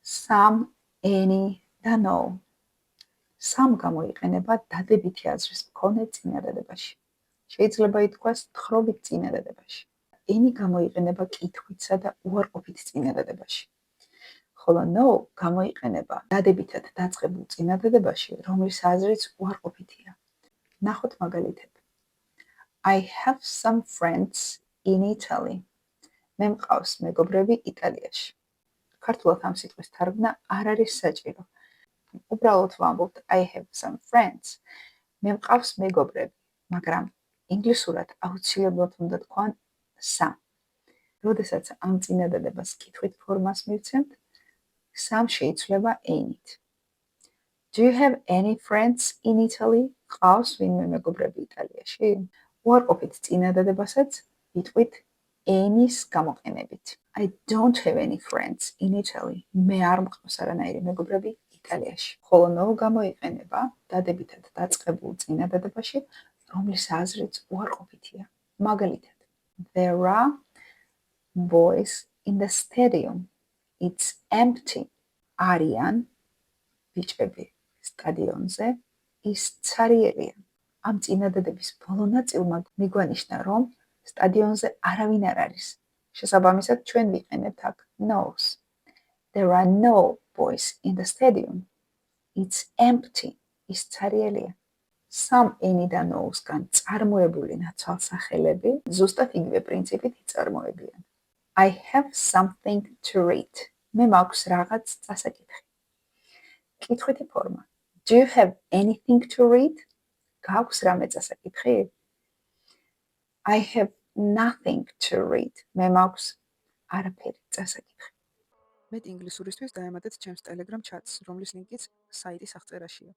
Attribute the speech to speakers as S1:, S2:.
S1: Some, any და no. Some გამოიყენება დადებითი აზრის მქონე წინადადებაში. შეიძლება ითქვას თხრობით წინადადებაში. Any გამოიყენება კითხვისა და უარყოფით წინადადებაში. ხოლო no გამოიყენება დადებითად დაწყებულ წინადადებაში, რომლის აზრიც უარყოფითია. ნახოთ მაგალითები. I have some friends in Italy. მე მყავს მეგობრები იტალიაში. ქართულად ამ სიტყვის თარგმნა არ არის საჭირო. უბრალოდ ვამბობთ I have some friends. მე მყავს მეგობრები, მაგრამ ინგლისურად აუცილებლად უნდა თქვან some. როდესაც ამ წინადადებას კითხვით ფორმას მივცემთ, some შეიცვლება any-ით. Do you have any friends in Italy? ყავს ვინმე მეგობრები იტალიაში? უარყოფით წინადადებასაც ვიტყვით any-ს გამოყენებით. I don't have any friends in Italy. მე არ მყავს არანაირი მეგობრები იტალიაში. ხოლო no გამოიყენება დადებითად დაწყებულ წინადადებაში, რომლის აზრიც უარყოფითია. მაგალითად, there are boys in the stadium. It's empty. არიან ბიჭები სტადიონზე, ის ცარიელია. ამ წინადადების ბოლო ნაწილმა მიგვანიშნა, რომ სტადიონზე არავინ არ არის. შესაბამისად, ჩვენ ვიყენებთ აქ knows. There are no boys in the stadium. It's empty. ის ცარიელია. Some, any და no-სგან წარმოებული ნაცვალსახელები ზუსტად იგივე პრინციპით იწარმოებიან. I have something to read. მე მაქვს რაღაც წასაკითხი. კითხვითი ფორმა. Do you have anything to read? გაქვს რამე წასაკითხი? I have nothing to read. მე მაქვს არაფერი წასაკითხი.
S2: მეტ ინგლისურისთვის დაემატეთ ჩემს Telegram chats, რომლის ლინკიც საიტის აღწერაშია.